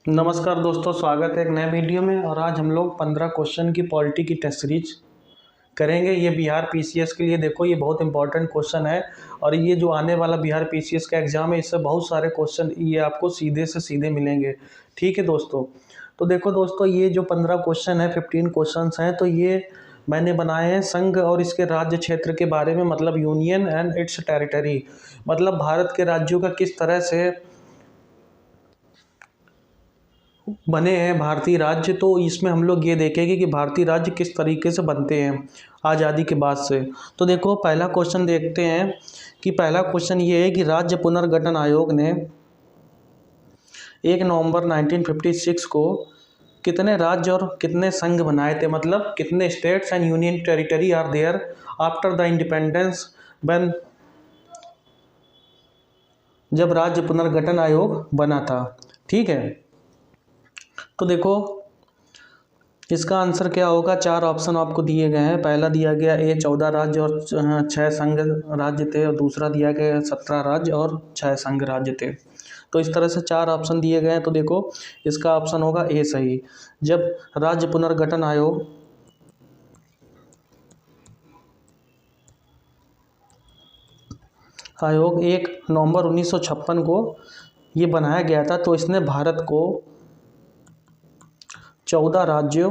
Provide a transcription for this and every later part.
नमस्कार दोस्तों, स्वागत है एक नए वीडियो में। और आज हम लोग 15 क्वेश्चन की पॉलिटी की टेस्ट सीरीज करेंगे। ये बिहार पीसीएस के लिए देखो, ये बहुत इंपॉर्टेंट क्वेश्चन है। और ये जो आने वाला बिहार पीसीएस का एग्जाम है, इससे बहुत सारे क्वेश्चन ये आपको सीधे से सीधे मिलेंगे। ठीक है दोस्तों, तो देखो दोस्तों, ये जो 15 क्वेश्चन है, 15 क्वेश्चन हैं, तो ये मैंने बनाए हैं संघ और इसके राज्य क्षेत्र के बारे में, मतलब यूनियन एंड इट्स टेरिटरी, मतलब भारत के राज्यों का किस तरह से बने हैं भारतीय राज्य। तो इसमें हम लोग ये देखेंगे कि भारतीय राज्य किस तरीके से बनते हैं आज़ादी के बाद से। तो देखो, पहला क्वेश्चन देखते हैं कि पहला क्वेश्चन ये है कि राज्य पुनर्गठन आयोग ने 1 नवंबर 1956 को कितने राज्य और कितने संघ बनाए थे, मतलब कितने states and union territory are there after the independence when, जब राज्य पुनर्गठन आयोग बना था। ठीक है, तो देखो इसका आंसर क्या होगा। 4 ऑप्शन आपको दिए गए हैं। पहला दिया गया ए 14 राज्य और 6 संघ राज्य थे, और दूसरा दिया गया 17 राज्य और 6 संघ राज्य थे। तो इस तरह से 4 ऑप्शन दिए गए हैं। तो देखो इसका ऑप्शन होगा ए सही। जब राज्य पुनर्गठन आयोग आयोग 1 नवंबर 1956 को ये बनाया गया था, तो इसने भारत को 14 राज्यों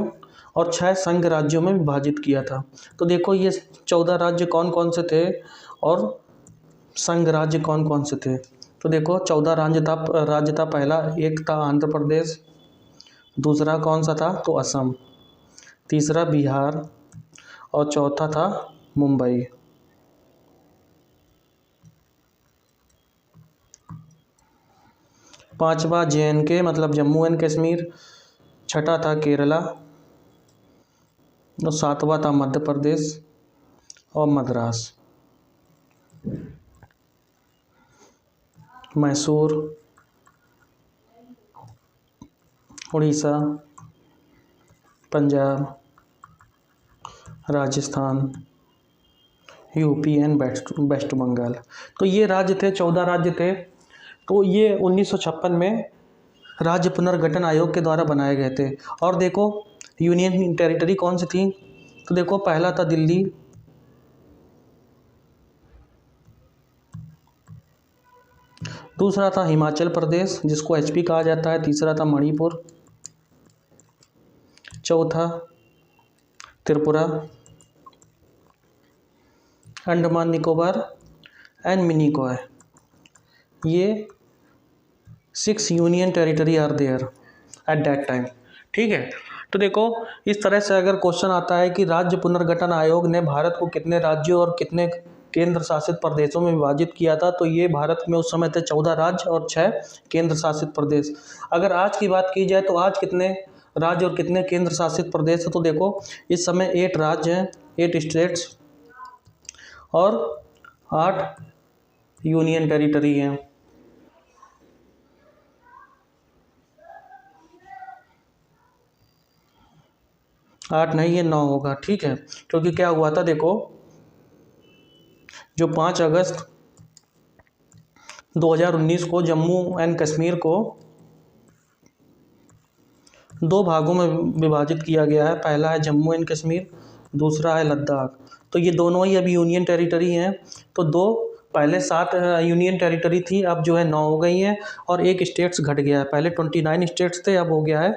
और 6 संघ राज्यों में विभाजित किया था। तो देखो ये 14 राज्य कौन कौन से थे और संघ राज्य कौन कौन से थे। तो देखो 14 राज्य था। पहला एक था आंध्र प्रदेश, दूसरा कौन सा था तो असम, तीसरा बिहार और चौथा था मुंबई। पांचवा जेएनके मतलब जम्मू एंड कश्मीर, छठा था केरला और सातवां था मध्य प्रदेश और Madras, Mysore, Orissa, Punjab, Rajasthan, UP and West Bengal. तो ये राज्य थे, 14 राज्य थे। तो ये 1956 में राज्य पुनर्गठन आयोग के द्वारा बनाए गए थे। और देखो यूनियन टेरिटरी कौन सी थी। तो देखो पहला था दिल्ली, दूसरा था हिमाचल प्रदेश जिसको एचपी कहा जाता है, तीसरा था मणिपुर, चौथा त्रिपुरा, अंडमान निकोबार एंड मिनिकॉय। ये 6 union territory are there at that time. ठीक है, तो देखो इस तरह से अगर क्वेश्चन आता है कि राज्य पुनर्गठन आयोग ने भारत को कितने राज्यों और कितने केंद्र शासित प्रदेशों में विभाजित किया था, तो ये भारत में उस समय थे 14 राज्य और 6 केंद्र शासित प्रदेश। अगर आज की बात की जाए तो आज कितने राज्य और कितने केंद्र शासित प्रदेश है। तो देखो इस समय 8 राज्य हैं, 8 स्टेट्स और 8 यूनियन टेरिटरी हैं। 8 नहीं, ये 9 होगा। ठीक है, क्योंकि क्या हुआ था देखो, जो 5 अगस्त 2019 को जम्मू एंड कश्मीर को 2 भागों में विभाजित किया गया है। पहला है जम्मू एंड कश्मीर, दूसरा है लद्दाख। तो ये दोनों ही अभी यूनियन टेरिटरी हैं। तो दो पहले 7 यूनियन टेरिटरी थी, अब जो है 9 हो गई हैं और एक स्टेट्स घट गया है। पहले 29 स्टेट्स थे, अब हो गया है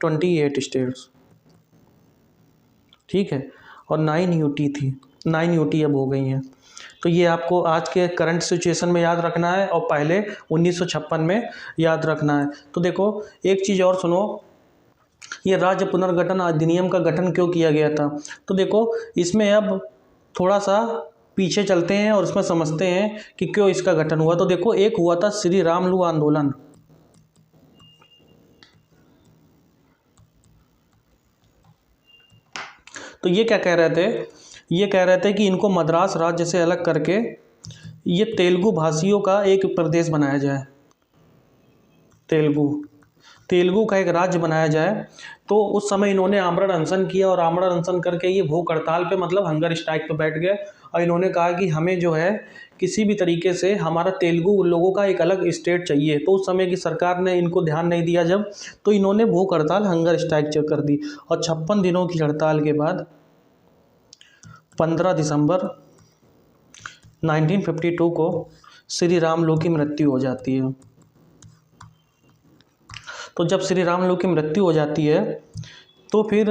28 स्टेट्स। ठीक है, और 9 यूटी थी, 9 यूटी अब हो गई हैं। तो ये आपको आज के करंट सिचुएशन में याद रखना है और पहले 1956 में याद रखना है। तो देखो एक चीज़ और सुनो, ये राज्य पुनर्गठन अधिनियम का गठन क्यों किया गया था। तो देखो इसमें अब थोड़ा सा पीछे चलते हैं और इसमें समझते हैं कि क्यों इसका गठन हुआ। तो देखो एक हुआ था श्री रामलू आंदोलन। तो ये क्या कह रहे थे, ये कह रहे थे कि इनको मद्रास राज्य से अलग करके ये तेलुगु भाषियों का एक प्रदेश बनाया जाए, तेलुगु का एक राज्य बनाया जाए। तो उस समय इन्होंने आमरण अनशन किया और आमरण अनशन करके ये भूख हड़ताल पे मतलब हंगर स्ट्राइक पे बैठ गए और इन्होंने कहा कि हमें जो है किसी भी तरीके से हमारा तेलुगु लोगों का एक अलग स्टेट चाहिए। तो उस समय की सरकार ने इनको ध्यान नहीं दिया जब, तो इन्होंने भूख हड़ताल, हंगर स्ट्राइक कर दी। और 56 दिनों की हड़ताल के बाद 15 दिसंबर 1952 को श्री रामलू की मृत्यु हो जाती है। तो जब श्री रामलू की मृत्यु हो जाती है तो फिर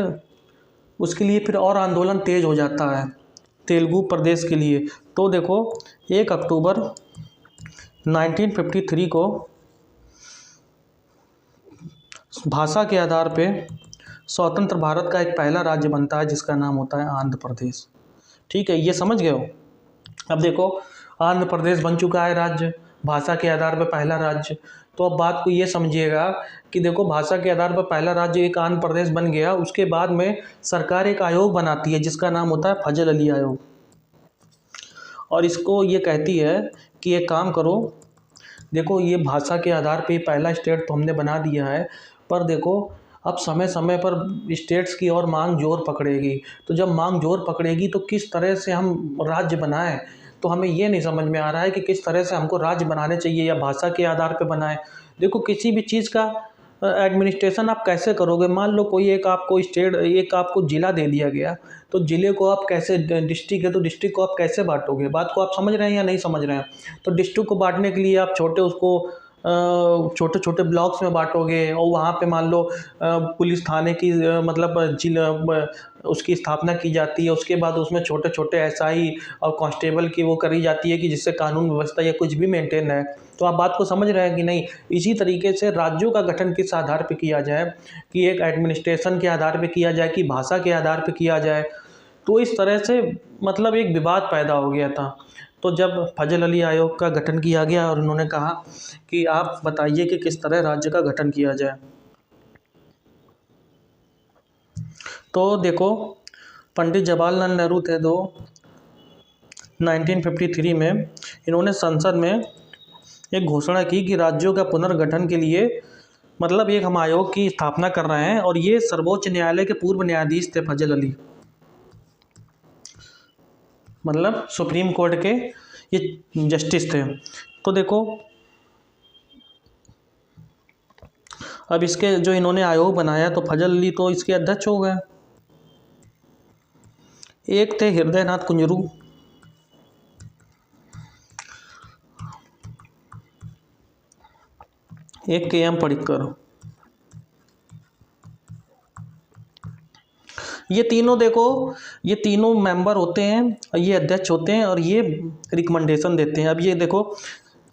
उसके लिए फिर और आंदोलन तेज हो जाता है तेलुगु प्रदेश के लिए। तो देखो 1 अक्टूबर 1953 को भाषा के आधार पे स्वतंत्र भारत का एक पहला राज्य बनता है जिसका नाम होता है आंध्र प्रदेश। ठीक है, ये समझ गए हो। अब देखो आंध्र प्रदेश बन चुका है राज्य, भाषा के आधार पर पहला राज्य। तो अब बात को ये समझिएगा कि देखो भाषा के आधार पर पहला राज्य एक आंध्र प्रदेश बन गया। उसके बाद में सरकार एक आयोग बनाती है जिसका नाम होता है फजल अली आयोग, और इसको ये कहती है कि एक काम करो, देखो ये भाषा के आधार पे पहला स्टेट तो हमने बना दिया है, पर देखो अब समय समय पर स्टेट्स की और मांग जोर पकड़ेगी। तो जब मांग जोर पकड़ेगी तो किस तरह से हम राज्य बनाएं, तो हमें ये नहीं समझ में आ रहा है कि किस तरह से हमको राज्य बनाने चाहिए या भाषा के आधार पे बनाएं। देखो किसी भी चीज़ का एडमिनिस्ट्रेशन आप कैसे करोगे। मान लो कोई एक आपको ज़िला दे दिया गया, तो ज़िले को आप कैसे, डिस्ट्रिक्ट है तो डिस्ट्रिक्ट को आप कैसे बांटोगे। बात को आप समझ रहे हैं या नहीं समझ रहे हैं। तो डिस्ट्रिक्ट को बांटने के लिए आप छोटे छोटे ब्लॉक्स में बांटोगे, और वहाँ पे मान लो पुलिस थाने की मतलब जिला उसकी स्थापना की जाती है। उसके बाद उसमें छोटे छोटे एसआई और कांस्टेबल की वो करी जाती है कि जिससे कानून व्यवस्था या कुछ भी मेंटेन है। तो आप बात को समझ रहे हैं कि नहीं। इसी तरीके से राज्यों का गठन किस आधार पर किया जाए, कि एक एडमिनिस्ट्रेशन के आधार पर किया जाए कि भाषा के आधार पर किया जाए। तो इस तरह से मतलब एक विवाद पैदा हो गया था। तो जब फजल अली आयोग का गठन किया गया और उन्होंने कहा कि आप बताइए कि किस तरह राज्य का गठन किया जाए। तो देखो पंडित जवाहरलाल नेहरू थे, तो 1953 में इन्होंने संसद में एक घोषणा की कि राज्यों का पुनर्गठन के लिए मतलब एक हम आयोग की स्थापना कर रहे हैं। और ये सर्वोच्च न्यायालय के पूर्व न्यायाधीश थे फजल अली, मतलब सुप्रीम कोर्ट के ये जस्टिस थे। तो देखो अब इसके जो इन्होंने आयोग बनाया तो फजल अली तो इसके अध्यक्ष हो गए। एक थे हृदयनाथ कुंजरू, एक KM पडिक्कर। ये तीनों देखो, ये तीनों मेंबर होते हैं, ये अध्यक्ष होते हैं और ये रिकमेंडेशन देते हैं। अब ये देखो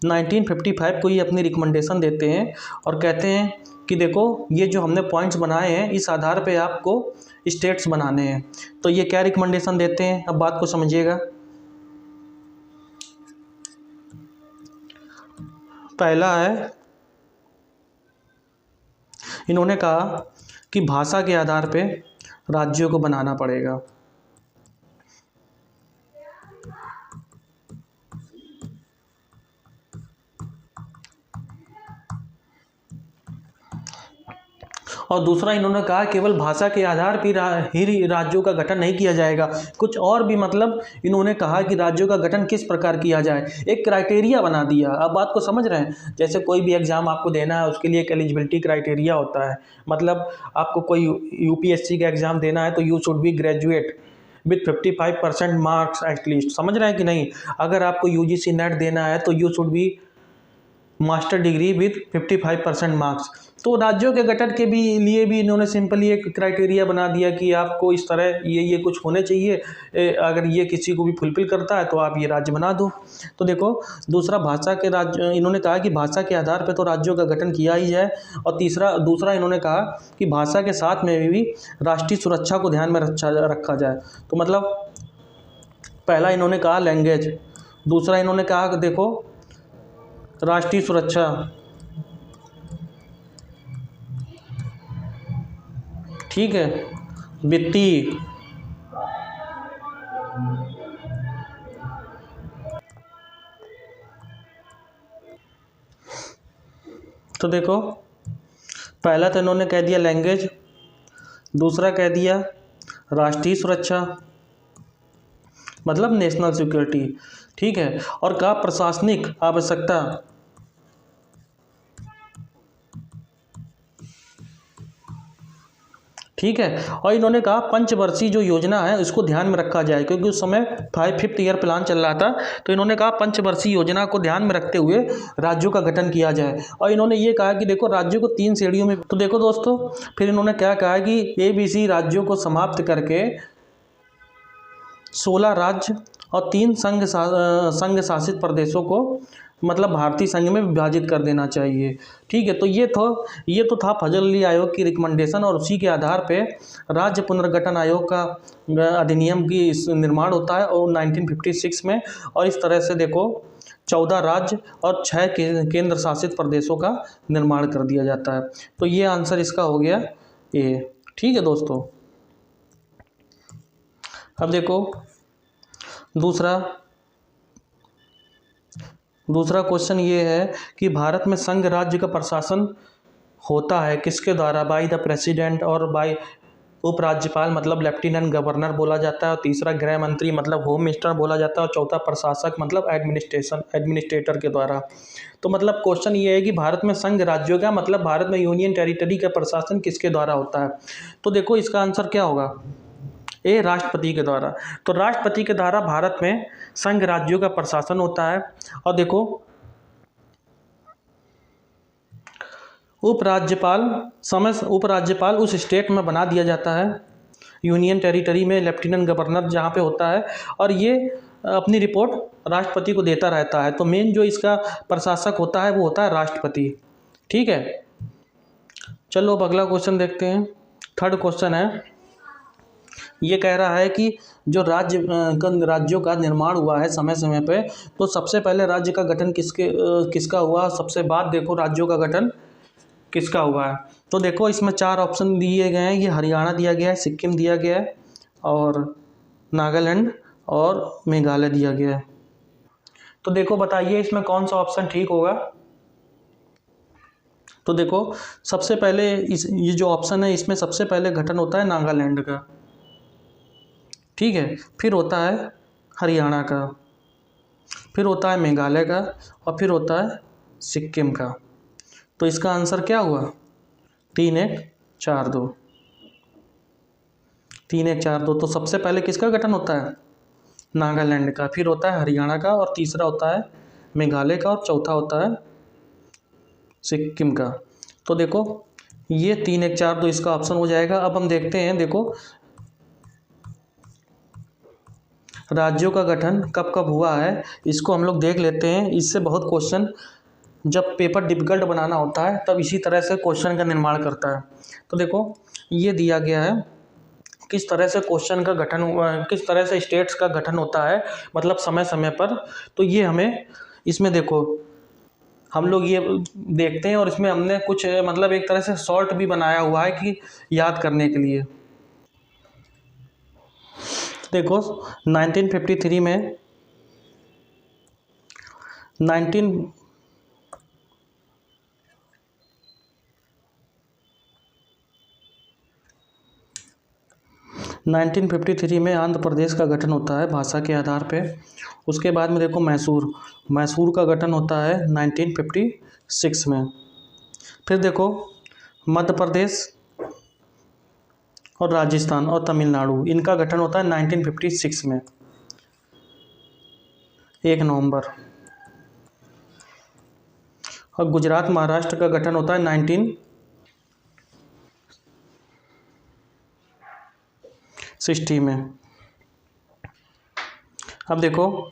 1955 को ये अपनी रिकमेंडेशन देते हैं और कहते हैं कि देखो ये जो हमने पॉइंट्स बनाए हैं इस आधार पे आपको स्टेट्स बनाने हैं। तो ये क्या रिकमेंडेशन देते हैं, अब बात को समझिएगा। पहला है, इन्होंने कहा कि भाषा के आधार पे राज्यों को बनाना पड़ेगा। और दूसरा इन्होंने कहा केवल भाषा के आधार पर ही राज्यों का गठन नहीं किया जाएगा, कुछ और भी मतलब इन्होंने कहा कि राज्यों का गठन किस प्रकार किया जाए, एक क्राइटेरिया बना दिया। अब बात को समझ रहे हैं। जैसे कोई भी एग्जाम आपको देना है उसके लिए एक एलिजिबिलिटी क्राइटेरिया होता है। मतलब आपको कोई UPSC का एग्जाम देना है तो you should be graduate with 55% marks at least, समझ रहे हैं कि नहीं। अगर आपको UGC नेट देना है तो you should be master degree with 55% marks. तो राज्यों के गठन के भी लिए भी इन्होंने सिंपली एक क्राइटेरिया बना दिया कि आपको इस तरह ये कुछ होने चाहिए, अगर ये किसी को भी फुलफिल करता है तो आप ये राज्य बना दो। तो देखो दूसरा भाषा के राज्य, इन्होंने कहा कि भाषा के आधार पर तो राज्यों का गठन किया ही जाए। और दूसरा इन्होंने कहा कि भाषा के साथ में भी राष्ट्रीय सुरक्षा को ध्यान में रखा जाए। तो मतलब पहला इन्होंने कहा लैंग्वेज, दूसरा इन्होंने कहा कि देखो राष्ट्रीय सुरक्षा, ठीक है, वित्तीय, तो देखो पहला तो इन्होंने कह दिया लैंग्वेज, दूसरा कह दिया राष्ट्रीय सुरक्षा, मतलब नेशनल सिक्योरिटी, ठीक है। और कहा प्रशासनिक आवश्यकता, ठीक है। और इन्होंने कहा पंचवर्षीय जो योजना है उसको ध्यान में रखा जाए, क्योंकि उस समय 5th ईयर प्लान चल रहा था। तो इन्होंने कहा पंचवर्षीय योजना को ध्यान में रखते हुए राज्यों का गठन किया जाए। और इन्होंने ये कहा कि देखो राज्यों को 3 श्रेणियों में, तो देखो दोस्तों फिर इन्होंने क्या कहा कि ABC राज्यों को समाप्त करके 16 राज्य और 3 संघ शासित प्रदेशों को मतलब भारतीय संघ में विभाजित कर देना चाहिए, ठीक है। तो ये तो था फजल अली आयोग की रिकमेंडेशन, और उसी के आधार पे राज्य पुनर्गठन आयोग का अधिनियम की निर्माण होता है और 1956 में। और इस तरह से देखो 14 राज्य और 6 केंद्र शासित प्रदेशों का निर्माण कर दिया जाता है। तो ये आंसर इसका हो गया ए, ठीक है दोस्तों। अब देखो दूसरा क्वेश्चन ये है कि भारत में संघ राज्य का प्रशासन होता है किसके द्वारा, बाय द प्रेसिडेंट और बाय उपराज्यपाल मतलब लेफ्टिनेंट गवर्नर बोला जाता है, और तीसरा गृह मंत्री मतलब होम मिनिस्टर बोला जाता है, और चौथा प्रशासक मतलब एडमिनिस्ट्रेटर के द्वारा। तो मतलब क्वेश्चन ये है कि भारत में संघ राज्यों का मतलब भारत में यूनियन टेरिटरी का प्रशासन किसके द्वारा होता है। तो देखो इसका आंसर क्या होगा, ए राष्ट्रपति के द्वारा। तो राष्ट्रपति के द्वारा भारत में संघ राज्यों का प्रशासन होता है। और देखो उपराज्यपाल उस स्टेट में बना दिया जाता है, यूनियन टेरिटरी में लेफ्टिनेंट गवर्नर जहाँ पे होता है, और ये अपनी रिपोर्ट राष्ट्रपति को देता रहता है। तो मेन जो इसका प्रशासक होता है वो होता है राष्ट्रपति, ठीक है। चलो अब अगला क्वेश्चन देखते हैं। थर्ड क्वेश्चन है, ये कह रहा है कि जो राज्यों का निर्माण हुआ है समय समय पे, तो सबसे पहले राज्य का गठन किसका हुआ, सबसे बाद देखो राज्यों का गठन किसका हुआ है। तो देखो इसमें 4 ऑप्शन दिए गए हैं, ये हरियाणा दिया गया है, सिक्किम दिया गया है, और नागालैंड और मेघालय दिया गया है। तो देखो बताइए इसमें कौन सा ऑप्शन ठीक होगा। तो देखो सबसे पहले ये जो ऑप्शन है इसमें सबसे पहले गठन होता है नागालैंड का, ठीक है, फिर होता है हरियाणा का, फिर होता है मेघालय का, और फिर होता है सिक्किम का। तो इसका आंसर क्या हुआ, 3-1-4-2। 3-1-4-2। तो सबसे पहले किसका गठन होता है, नागालैंड का, फिर होता है हरियाणा का, और तीसरा होता है मेघालय का, और चौथा होता है सिक्किम का। तो देखो ये 3-1-4-2 इसका ऑप्शन हो जाएगा। अब हम देखते हैं, देखो राज्यों का गठन कब कब हुआ है इसको हम लोग देख लेते हैं। इससे बहुत क्वेश्चन जब पेपर डिफिकल्ट बनाना होता है तब इसी तरह से क्वेश्चन का निर्माण करता है। तो देखो ये दिया गया है किस तरह से क्वेश्चन का गठन हुआ है, किस तरह से स्टेट्स का गठन होता है मतलब समय समय पर। तो ये हमें इसमें देखो हम लोग ये देखते हैं, और इसमें हमने कुछ मतलब एक तरह से शॉर्ट भी बनाया हुआ है कि याद करने के लिए। देखो 1953 में 1953 में आंध्र प्रदेश का गठन होता है भाषा के आधार पे। उसके बाद में देखो मैसूर का गठन होता है 1956 में। फिर देखो मध्य प्रदेश और राजस्थान और तमिलनाडु इनका गठन होता है 1956 में 1 नवंबर। और गुजरात महाराष्ट्र का गठन होता है 1960 में। अब देखो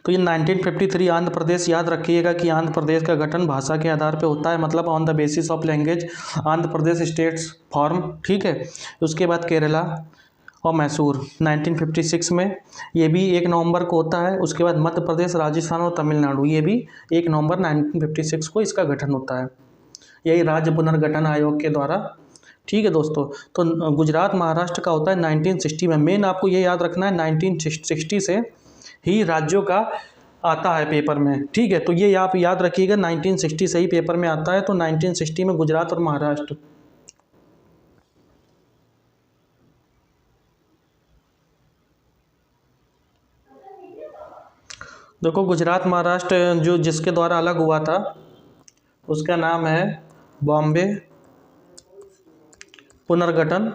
तो ये 1953 आंध्र प्रदेश, याद रखिएगा कि आंध्र प्रदेश का गठन भाषा के आधार पे होता है, मतलब on the basis of language Andhra Pradesh states form, ठीक है। उसके बाद केरला और मैसूर 1956 में, ये भी 1 नवंबर को होता है। उसके बाद मध्य प्रदेश, राजस्थान और तमिलनाडु, ये भी 1 नवंबर 1956 को इसका गठन होता है, यही राज्य पुनर्गठन आयोग के द्वारा, ठीक है दोस्तों। तो गुजरात महाराष्ट्र का होता है 1960 में। मेन आपको ये याद रखना है 1960 से ही राज्यों का आता है पेपर में, ठीक है। तो ये आप याद रखिएगा 1960 से ही पेपर में आता है। तो 1960 में गुजरात और महाराष्ट्र। देखो गुजरात महाराष्ट्र जो जिसके द्वारा अलग हुआ था उसका नाम है बॉम्बे पुनर्गठन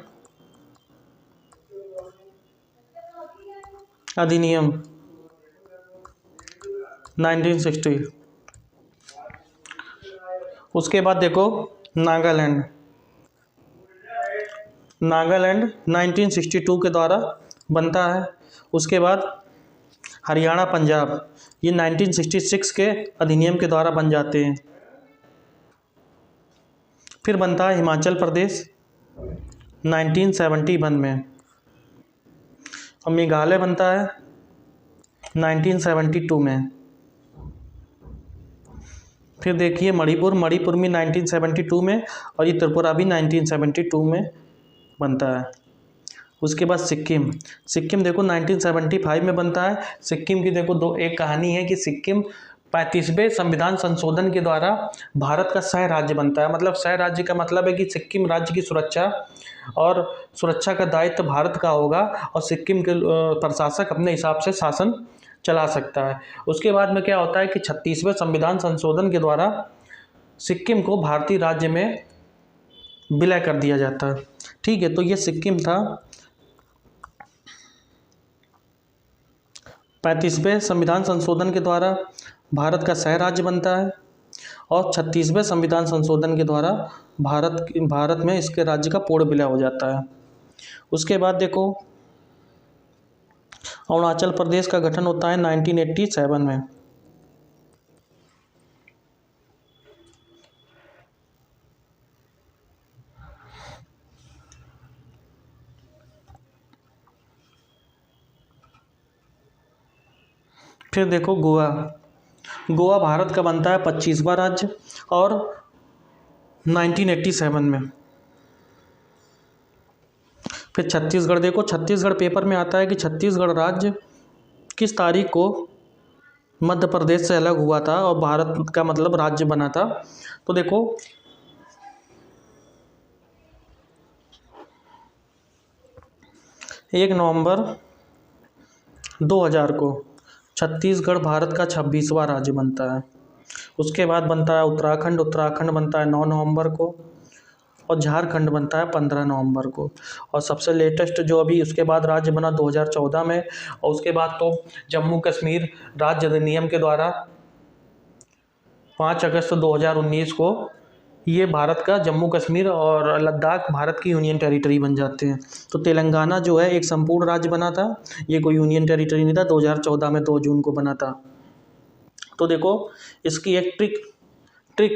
अधिनियम 1960। उसके बाद देखो नागालैंड 1962 के द्वारा बनता है। उसके बाद हरियाणा पंजाब ये 1966 के अधिनियम के द्वारा बन जाते हैं। फिर बनता है हिमाचल प्रदेश 1971 में, और मेघालय बनता है 1972 में। फिर देखिए मणिपुर में 1972 में, और ये त्रिपुरा भी 1972 में बनता है। उसके बाद सिक्किम देखो 1975 में बनता है। सिक्किम की देखो एक कहानी है कि सिक्किम 35वें संविधान संशोधन के द्वारा भारत का सह राज्य बनता है। मतलब सह राज्य का मतलब है कि सिक्किम राज्य की सुरक्षा का दायित्व भारत का होगा, और सिक्किम के प्रशासक अपने हिसाब से शासन चला सकता है। उसके बाद में क्या होता है कि 36वें संविधान संशोधन के द्वारा सिक्किम को भारतीय राज्य में विलय कर दिया जाता है। ठीक है, तो ये सिक्किम था। 35वें संविधान संशोधन के द्वारा भारत का सह राज्य बनता है, और 36वें संविधान संशोधन के द्वारा भारत में इसके राज्य का पूर्ण विलय हो जाता है। उसके बाद देखो अरुणाचल प्रदेश का गठन होता है 1987 में। फिर देखो गोवा भारत का बनता है 25वां राज्य, और 1987 में। फिर छत्तीसगढ़ देखो, छत्तीसगढ़ पेपर में आता है कि छत्तीसगढ़ राज्य किस तारीख को मध्य प्रदेश से अलग हुआ था और भारत का मतलब राज्य बना था। तो देखो 1 नवंबर 2000 को छत्तीसगढ़ भारत का 26वां राज्य बनता है। उसके बाद बनता है उत्तराखंड बनता है 9 नवंबर को, और झारखंड बनता है 15 नवंबर को। और सबसे लेटेस्ट जो अभी उसके बाद राज्य बना 2014 में, और उसके बाद तो जम्मू कश्मीर राज्य अधिनियम के द्वारा 5 अगस्त 2019 को ये भारत का जम्मू कश्मीर और लद्दाख भारत की यूनियन टेरिटरी बन जाते हैं। तो तेलंगाना जो है एक संपूर्ण राज्य बना था, ये कोई यूनियन टेरिटरी नहीं था, 2014 में 2 जून को बना था। तो देखो इसकी एक ट्रिक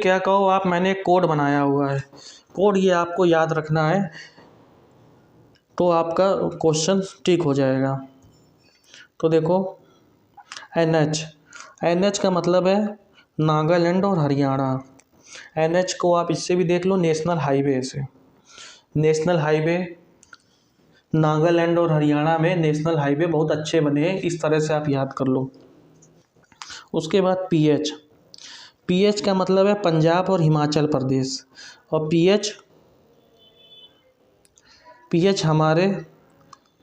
क्या कहो आप, मैंने एक कोड बनाया हुआ है। कोड ये आपको याद रखना है, तो आपका क्वेश्चन ठीक हो जाएगा। तो देखो NH का मतलब है नागालैंड और हरियाणा। NH को आप इससे भी देख लो, नेशनल हाईवे से। नेशनल हाईवे नागालैंड और हरियाणा में नेशनल हाईवे बहुत अच्छे बने हैं, इस तरह से आप याद कर लो। उसके बाद PH का मतलब है पंजाब और हिमाचल प्रदेश, और PH हमारे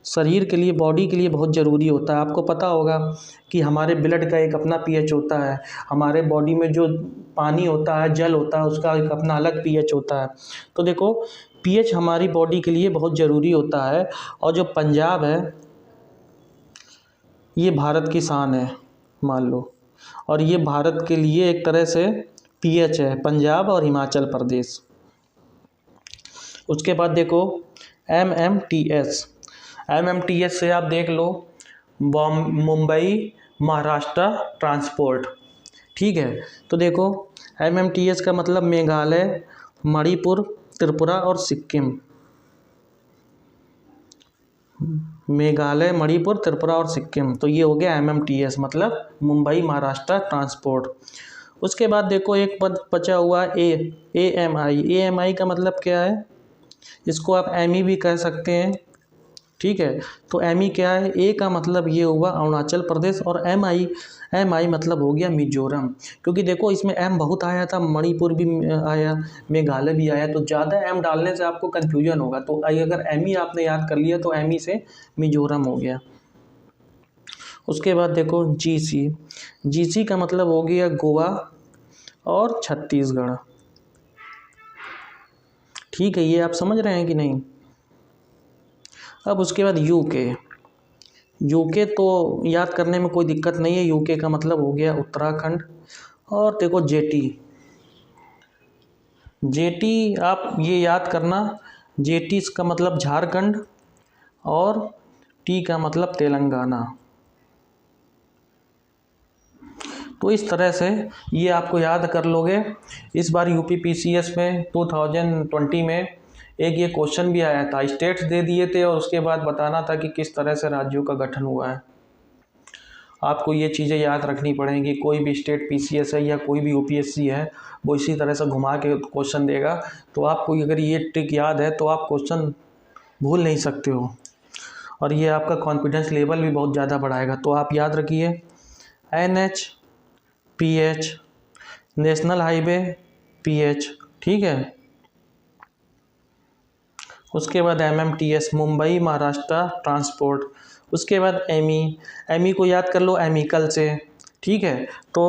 शरीर के लिए, बॉडी के लिए बहुत ज़रूरी होता है। आपको पता होगा कि हमारे ब्लड का एक अपना pH होता है, हमारे बॉडी में जो पानी होता है, जल होता है, उसका एक अपना अलग pH होता है। तो देखो pH हमारी बॉडी के लिए बहुत ज़रूरी होता है। और जो पंजाब है ये भारत की शान है मान लो, और ये भारत के लिए एक तरह से PH है, पंजाब और हिमाचल प्रदेश। उसके बाद देखो MMTS से आप देख लो मुंबई महाराष्ट्र ट्रांसपोर्ट। ठीक है, तो देखो MMTS का मतलब मेघालय, मणिपुर, त्रिपुरा और सिक्किम। मेघालय, मणिपुर, त्रिपुरा और सिक्किम, तो ये हो गया MMTS मतलब मुंबई महाराष्ट्र ट्रांसपोर्ट। उसके बाद देखो एक पद बचा हुआ AMI का मतलब क्या है, इसको आप ME भी कह सकते हैं। ठीक है, तो ME क्या है, A का मतलब ये हुआ अरुणाचल प्रदेश, और MI मतलब हो गया मिजोरम। क्योंकि देखो इसमें M बहुत आया था, मणिपुर भी आया, मेघालय भी आया, तो ज़्यादा M डालने से आपको कन्फ्यूजन होगा। तो अगर ME आपने याद कर लिया तो ME से मिजोरम हो गया। उसके बाद देखो जीसी, जीसी का मतलब हो गया गोवा और छत्तीसगढ़। ठीक है, ये आप समझ रहे हैं कि नहीं। अब उसके बाद यूके, यूके तो याद करने में कोई दिक्कत नहीं है, यूके का मतलब हो गया उत्तराखंड। और देखो जेटी, जेटी आप ये याद करना, जेटी इसका मतलब झारखंड और टी का मतलब तेलंगाना। तो इस तरह से ये आपको याद कर लोगे। इस बार यूपी पीसीएस में 2020 में एक ये क्वेश्चन भी आया था, स्टेट्स दे दिए थे और उसके बाद बताना था कि किस तरह से राज्यों का गठन हुआ है। आपको ये चीज़ें याद रखनी पड़ेंगी। कोई भी स्टेट पीसीएस है या कोई भी यूपीएससी है, वो इसी तरह से घुमा के क्वेश्चन देगा। तो आपको अगर ये ट्रिक याद है तो आप क्वेश्चन भूल नहीं सकते हो, और ये आपका कॉन्फिडेंस लेवल भी बहुत ज़्यादा बढ़ाएगा। तो आप याद रखिए NH PH, national highway PH, ठीक है। उसके बाद MMTS, मुंबई महाराष्ट्र ट्रांसपोर्ट। उसके बाद एमी को याद कर लो एमिकल से, ठीक है। तो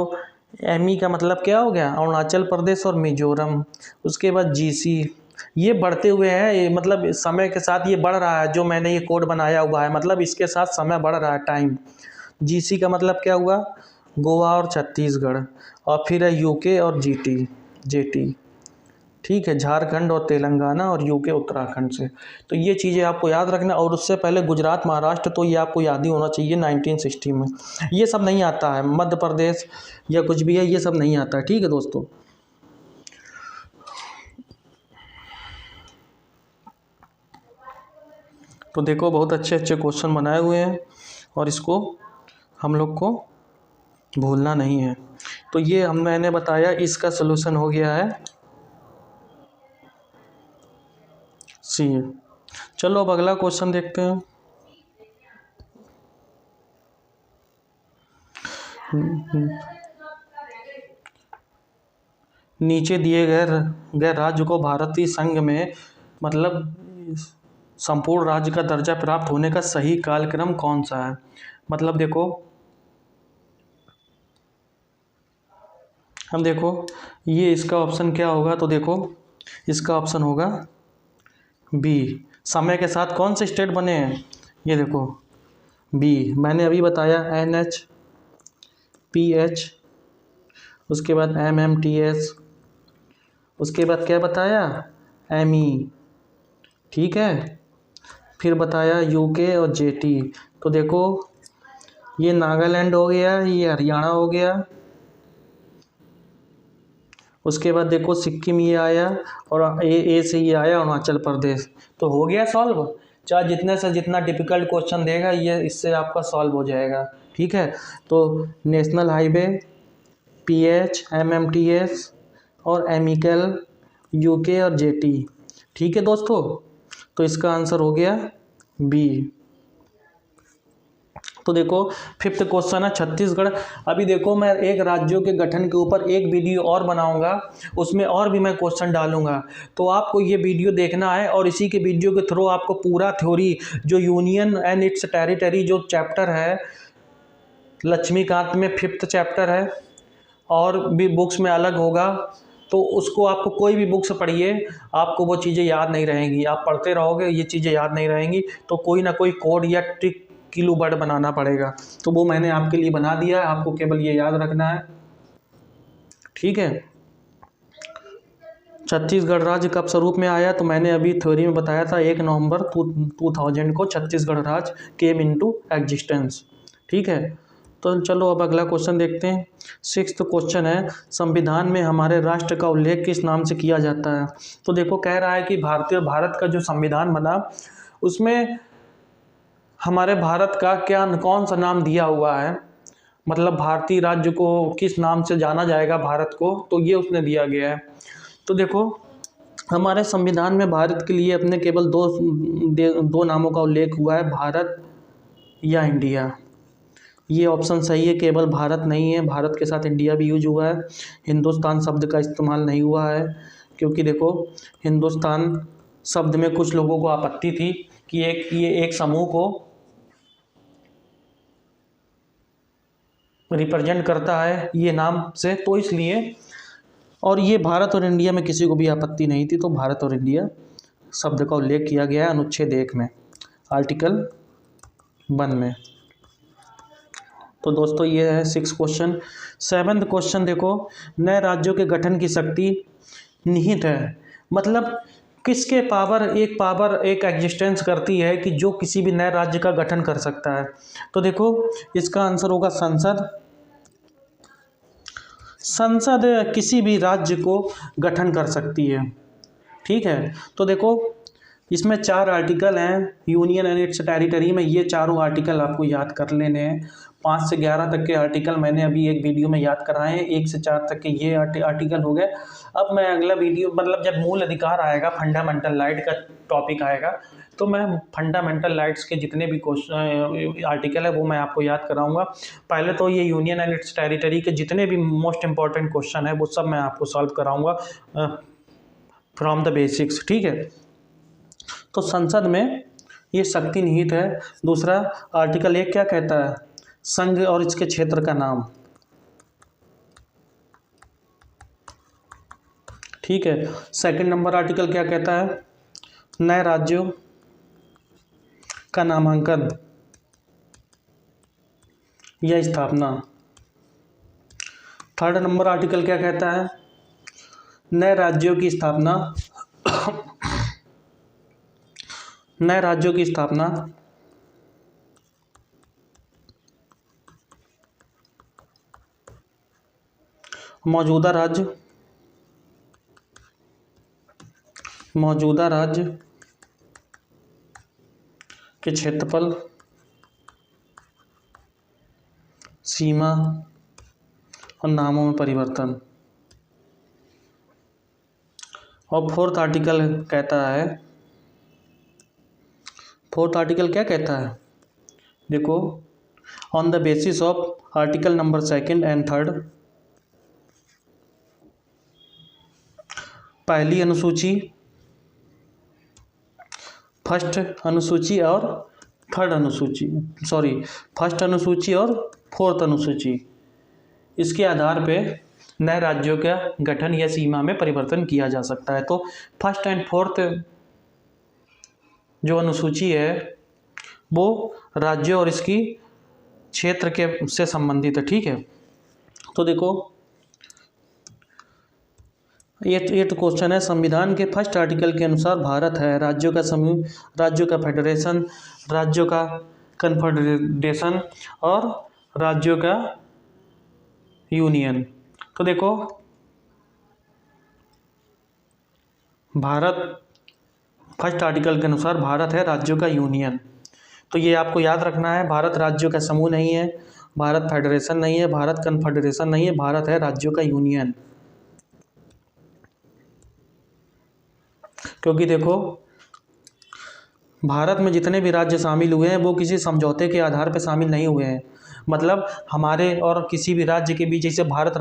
एमी का मतलब क्या हो गया, अरुणाचल प्रदेश और मिजोरम। उसके बाद जीसी, ये बढ़ते हुए हैं, ये मतलब समय के साथ ये बढ़ रहा है। जो मैंने ये कोड बनाया हुआ है मतलब इसके साथ समय बढ़ रहा है, टाइम। जीसी का मतलब क्या हुआ, गोवा और छत्तीसगढ़। और फिर है यूके और जेटी, ठीक है, झारखंड और तेलंगाना, और यूके उत्तराखंड से। तो ये चीज़ें आपको याद रखना। और उससे पहले गुजरात महाराष्ट्र, तो ये आपको याद ही होना चाहिए 1960 में। ये सब नहीं आता है, मध्य प्रदेश या कुछ भी है, ये सब नहीं आता है, ठीक है दोस्तों। तो देखो बहुत अच्छे अच्छे क्वेश्चन बनाए हुए हैं और इसको हम लोग को भूलना नहीं है। तो ये मैंने बताया, इसका सलूशन हो गया है सी। चलो अब अगला क्वेश्चन देखते हैं। नीचे दिए गए राज्य को भारतीय संघ में मतलब संपूर्ण राज्य का दर्जा प्राप्त होने का सही कालक्रम कौन सा है। मतलब देखो, हम देखो ये इसका ऑप्शन क्या होगा। तो देखो इसका ऑप्शन होगा बी, समय के साथ कौन से स्टेट बने हैं। ये देखो बी, मैंने अभी बताया NH PH, उसके बाद MMTS, उसके बाद क्या बताया ME, ठीक है। फिर बताया यूके और जेटी। तो देखो ये नागालैंड हो गया, ये हरियाणा हो गया। उसके बाद देखो सिक्किम ये आया, और ए से ये आया अरुणाचल प्रदेश। तो हो गया सॉल्व। चाहे जितने से जितना डिफिकल्ट क्वेश्चन देगा ये इससे आपका सॉल्व हो जाएगा, ठीक है। तो नेशनल हाईवे PH, MMTS और एमिकल यूके और जेटी, ठीक है दोस्तों। तो इसका आंसर हो गया बी। तो देखो फिफ्थ क्वेश्चन है छत्तीसगढ़। अभी देखो मैं एक राज्यों के गठन के ऊपर एक वीडियो और बनाऊंगा, उसमें और भी मैं क्वेश्चन डालूंगा। तो आपको ये वीडियो देखना है और इसी के वीडियो के थ्रू आपको पूरा थ्योरी, जो यूनियन एंड इट्स टेरिटरी जो चैप्टर है लक्ष्मीकांत में, फिफ्थ चैप्टर है, और भी बुक्स में अलग होगा। तो उसको आपको कोई भी बुक्स पढ़िए, आपको वो चीज़ें याद नहीं रहेंगी। आप पढ़ते रहोगे ये चीज़ें याद नहीं रहेंगी, तो कोई ना कोई कोड या ट्रिक किलो वर्ड बनाना पड़ेगा। तो वो मैंने आपके लिए बना दिया है, आपको केवल ये याद रखना है, ठीक है। छत्तीसगढ़ राज्य कब स्वरूप में आया, तो मैंने अभी थ्योरी में बताया था 1 नवंबर 2000 को छत्तीसगढ़ राज्य केम इनटू एग्जिस्टेंस, ठीक है। तो चलो अब अगला क्वेश्चन देखते हैं। सिक्स्थ क्वेश्चन है, संविधान में हमारे राष्ट्र का उल्लेख किस नाम से किया जाता है। तो देखो कह रहा है कि भारत का जो संविधान बना उसमें हमारे भारत का क्या कौन सा नाम दिया हुआ है, मतलब भारतीय राज्य को किस नाम से जाना जाएगा भारत को, तो ये उसने दिया गया है। तो देखो हमारे संविधान में भारत के लिए अपने केवल दो नामों का उल्लेख हुआ है, भारत या इंडिया। ये ऑप्शन सही है, केवल भारत नहीं है, भारत के साथ इंडिया भी यूज हुआ है। हिंदुस्तान शब्द का इस्तेमाल नहीं हुआ है, क्योंकि देखो हिंदुस्तान शब्द में कुछ लोगों को आपत्ति थी कि ये एक समूह को रिप्रेजेंट करता है ये नाम से, तो इसलिए, और ये भारत और इंडिया में किसी को भी आपत्ति नहीं थी, तो भारत और इंडिया शब्द का उल्लेख किया गया है अनुच्छेद 1 में, आर्टिकल 1 में। तो दोस्तों ये है 6 क्वेश्चन। 7th क्वेश्चन देखो, नए राज्यों के गठन की शक्ति निहित है, मतलब किसके पावर एक एग्जिस्टेंस करती है कि जो किसी भी नए राज्य का गठन कर सकता है। तो देखो इसका आंसर होगा संसद। संसद किसी भी राज्य को गठन कर सकती है, ठीक है। तो देखो इसमें 4 आर्टिकल हैं यूनियन एंड इट्स टेरिटरी में, ये चारों आर्टिकल आपको याद कर लेने हैं। 5 से 11 तक के आर्टिकल मैंने अभी एक वीडियो में याद कराए हैं, 1 से 4 तक के ये आर्टिकल हो गए। अब मैं अगला वीडियो, मतलब जब मूल अधिकार आएगा, फंडामेंटल राइट का टॉपिक आएगा, तो मैं फंडामेंटल राइट्स के जितने भी क्वेश्चन आर्टिकल है वो मैं आपको याद कराऊंगा। पहले तो ये यूनियन एंड इट्स टेरिटरी के जितने भी मोस्ट इंपॉर्टेंट क्वेश्चन है वो सब मैं आपको सॉल्व कराऊंगा फ्रॉम द बेसिक्स, ठीक है। तो संसद में ये शक्ति निहित है। दूसरा आर्टिकल 1 क्या कहता है, संघ और इसके क्षेत्र का नाम, ठीक है। 2nd नंबर आर्टिकल क्या कहता है, नए राज्यों का नामांकन या स्थापना। 3rd नंबर आर्टिकल क्या कहता है, नए राज्यों की स्थापना नए राज्यों की स्थापना मौजूदा राज्य के क्षेत्रफल, सीमा और नामों में परिवर्तन। और 4th आर्टिकल कहता है, 4th आर्टिकल क्या कहता है, देखो, on the basis of article number 2nd and 3rd, पहली अनुसूची, फर्स्ट अनुसूची और 4th अनुसूची, इसके आधार पे नए राज्यों का गठन या सीमा में परिवर्तन किया जा सकता है। तो 1st एंड 4th जो अनुसूची है वो राज्यों और इसकी क्षेत्र के से संबंधित है, ठीक है। तो देखो ये क्वेश्चन है, संविधान के 1st आर्टिकल के अनुसार भारत है राज्यों का समूह, राज्यों का फेडरेशन, राज्यों का कन्फेडरेशन और राज्यों का यूनियन। तो देखो भारत 1st आर्टिकल के अनुसार भारत है राज्यों का यूनियन, तो ये आपको याद रखना है। भारत राज्यों का समूह नहीं है, भारत फेडरेशन नहीं है, भारत कन्फेडरेशन नहीं है, भारत है राज्यों का यूनियन। क्योंकि देखो भारत में जितने भी राज्य शामिल हुए हैं वो किसी समझौते के आधार पर शामिल नहीं हुए हैं, मतलब हमारे और किसी भी राज्य के बीच, जैसे भारत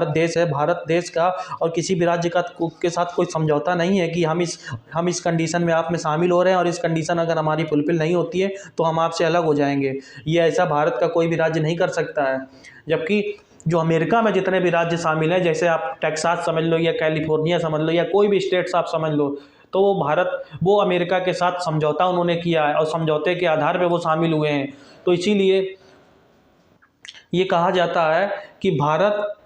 देश है, भारत देश का और किसी भी राज्य का के साथ कोई समझौता नहीं है कि हम इस कंडीशन में आप में शामिल हो रहे हैं और इस कंडीशन अगर हमारी फुलफिल नहीं होती है तो हम आपसे अलग हो जाएंगे। ये ऐसा भारत का कोई भी राज्य नहीं कर सकता है। जबकि जो अमेरिका में जितने भी राज्य शामिल हैं, जैसे आप टेक्सास समझ लो या कैलिफोर्निया समझ लो या कोई भी स्टेट्स आप समझ लो, तो वो अमेरिका के साथ समझौता उन्होंने किया है और समझौते के आधार पर वो शामिल हुए हैं। तो इसीलिए ये कहा जाता है कि भारत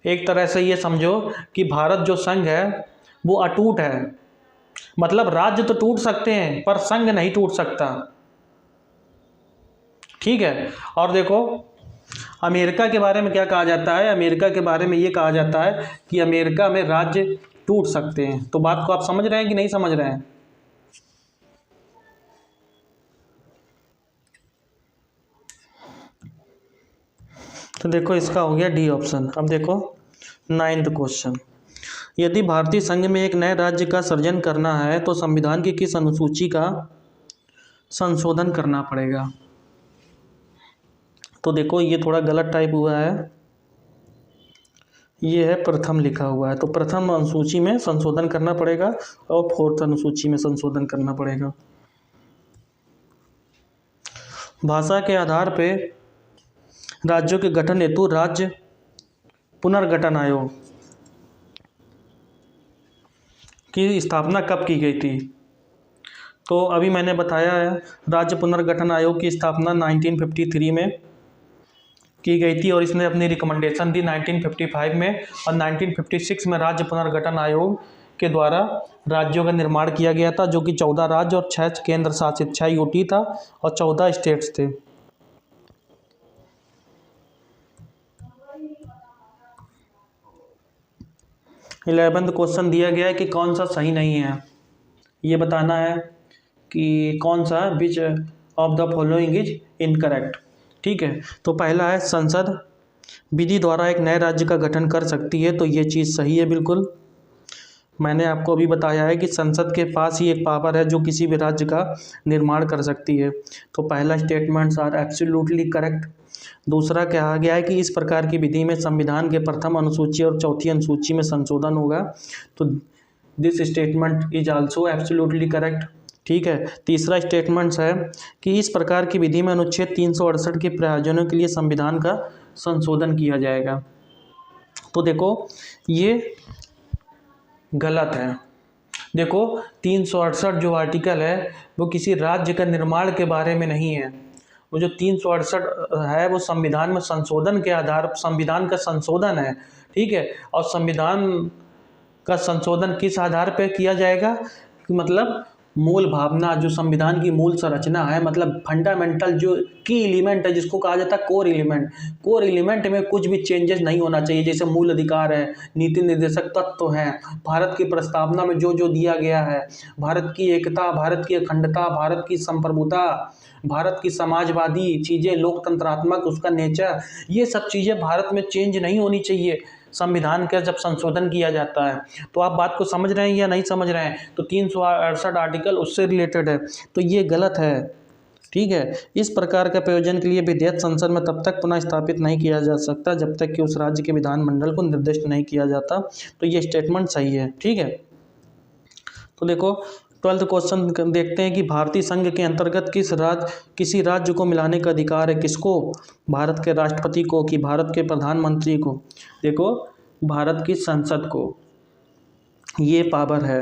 एक तरह से ये समझो कि भारत जो संघ है वो अटूट है, मतलब राज्य तो टूट सकते हैं पर संघ नहीं टूट सकता, ठीक है। और देखो अमेरिका के बारे में क्या कहा जाता है, अमेरिका के बारे में ये कहा जाता है कि अमेरिका में राज्य टूट सकते हैं। तो बात को आप समझ रहे हैं कि नहीं समझ रहे हैं। तो देखो इसका हो गया डी ऑप्शन। अब देखो 9th क्वेश्चन, यदि भारतीय संघ में एक नए राज्य का सृजन करना है तो संविधान की किस अनुसूची का संशोधन करना पड़ेगा। तो देखो ये थोड़ा गलत टाइप हुआ है, ये है प्रथम लिखा हुआ है, तो प्रथम अनुसूची में संशोधन करना पड़ेगा और 4th अनुसूची में संशोधन करना पड़ेगा। भाषा के आधार पे राज्यों के गठन हेतु राज्य पुनर्गठन आयोग की स्थापना कब की गई थी? तो अभी मैंने बताया है, राज्य पुनर्गठन आयोग की स्थापना 1953 में की गई थी और इसने अपनी रिकमेंडेशन दी 1955 में, और 1956 में राज्य पुनर्गठन आयोग के द्वारा राज्यों का निर्माण किया गया था, जो कि 14 राज्य और 6 केंद्र शासित, 6 यूटी था और 14 स्टेट्स थे। इलेवेंथ क्वेश्चन दिया गया है कि कौन सा सही नहीं है, ये बताना है कि कौन सा which of the following is incorrect. ठीक है, तो पहला है संसद विधि द्वारा एक नए राज्य का गठन कर सकती है, तो ये चीज़ सही है बिल्कुल। मैंने आपको अभी बताया है कि संसद के पास ही एक पावर है जो किसी भी राज्य का निर्माण कर सकती है, तो पहला स्टेटमेंट्स आर एब्सोल्युटली करेक्ट। दूसरा कहा गया है कि इस प्रकार की विधि में संविधान के प्रथम अनुसूची और चौथी अनुसूची में संशोधन होगा, तो this statement is also absolutely correct. ठीक है, तीसरा स्टेटमेंट्स है कि इस प्रकार की विधि में अनुच्छेद 368 के प्रयोजनों के लिए संविधान का संशोधन किया जाएगा, तो देखो ये गलत है। देखो 368 जो आर्टिकल है वो किसी राज्य का निर्माण के बारे में नहीं है, वो जो 368 है वो संविधान में संशोधन के आधार, संविधान का संशोधन है। ठीक है, और संविधान का संशोधन किस आधार पर किया जाएगा, मतलब मूल भावना, जो संविधान की मूल संरचना है, मतलब फंडामेंटल जो की एलिमेंट है, जिसको कहा जाता है कोर एलिमेंट, कोर एलिमेंट में कुछ भी चेंजेस नहीं होना चाहिए। जैसे मूल अधिकार है, नीति निर्देशक तत्व हैं, भारत की प्रस्तावना में जो जो दिया गया है, भारत की एकता, भारत की अखंडता, भारत की संप्रभुता, भारत की समाजवादी चीज़ें, लोकतंत्रात्मक उसका नेचर, ये सब चीज़ें भारत में चेंज नहीं होनी चाहिए संविधान का जब संशोधन किया जाता है। तो आप बात को समझ रहे हैं या नहीं समझ रहे हैं? तो 368 आर्टिकल उससे रिलेटेड है, तो ये गलत है। ठीक है, इस प्रकार का प्रयोजन के लिए विधेयक संसद में तब तक पुनः स्थापित नहीं किया जा सकता जब तक कि उस राज्य के विधानमंडल को निर्दिष्ट नहीं किया जाता, तो ये स्टेटमेंट सही है। ठीक है, तो देखो 12th क्वेश्चन देखते हैं कि भारतीय संघ के अंतर्गत किसी राज्य को मिलाने का अधिकार है किसको? भारत के राष्ट्रपति को कि भारत के प्रधानमंत्री को? देखो भारत की संसद को ये पावर है।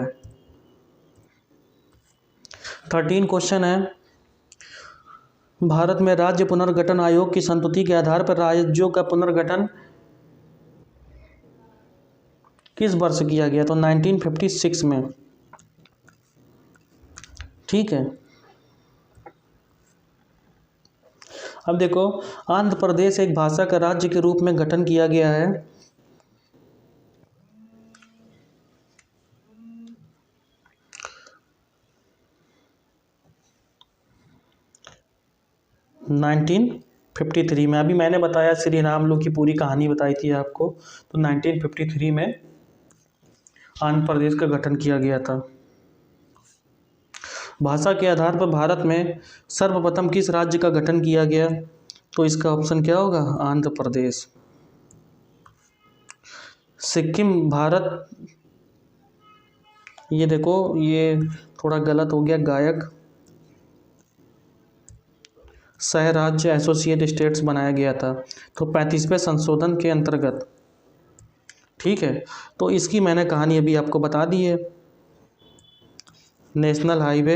13 क्वेश्चन है, भारत में राज्य पुनर्गठन आयोग की संस्तुति के आधार पर राज्यों का पुनर्गठन किस वर्ष किया गया? तो 1956 में। ठीक है, अब देखो आंध्र प्रदेश एक भाषा का राज्य के रूप में गठन किया गया है। नाइनटीन 53 में। अभी मैंने बताया श्री रामलू की पूरी कहानी बताई थी आपको, तो 1953 में आंध्र प्रदेश का गठन किया गया था। भाषा के आधार पर भारत में सर्वप्रथम किस राज्य का गठन किया गया? तो इसका ऑप्शन क्या होगा? आंध्र प्रदेश। सिक्किम भारत, ये देखो ये थोड़ा गलत हो गया, गायक सह राज्य एसोसिएट स्टेट्स बनाया गया था, तो 35वें संशोधन के अंतर्गत। ठीक है, तो इसकी मैंने कहानी अभी आपको बता दी है। National highway,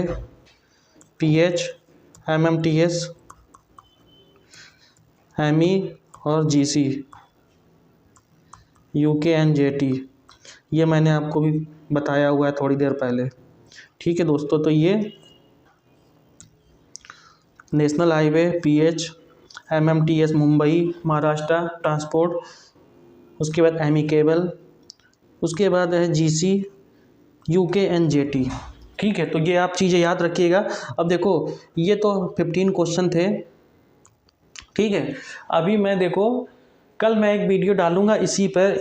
pH, MMTS, ME और जीसी, यूकेएनजेटी, ये मैंने आपको भी बताया हुआ है थोड़ी देर पहले। ठीक है दोस्तों, तो ये national highway, pH, MMTS Mumbai Maharashtra transport, उसके बाद एमई केबल, उसके बाद है जीसी, यूकेएनजेटी। ठीक है, तो ये आप चीज़ें याद रखिएगा। अब देखो ये तो 15 क्वेश्चन थे। ठीक है, अभी मैं देखो कल मैं एक वीडियो डालूंगा इसी पर,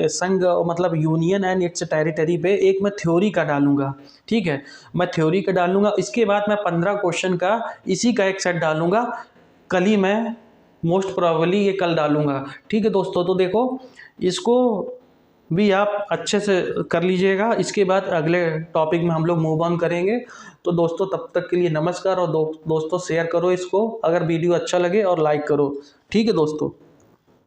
संघ मतलब यूनियन एंड इट्स टेरिटरी पे, एक मैं थ्योरी का डालूंगा। ठीक है, मैं थ्योरी का डालूंगा, इसके बाद मैं 15 क्वेश्चन का इसी का एक सेट डालूंगा। कल ही मैं मोस्ट प्रोबेबली ये कल डालूंगा। ठीक है दोस्तों, तो देखो इसको भी आप अच्छे से कर लीजिएगा। इसके बाद अगले टॉपिक में हम लोग मूव ऑन करेंगे। तो दोस्तों तब तक के लिए नमस्कार, और दोस्तों शेयर करो इसको अगर वीडियो अच्छा लगे, और लाइक करो। ठीक है दोस्तों।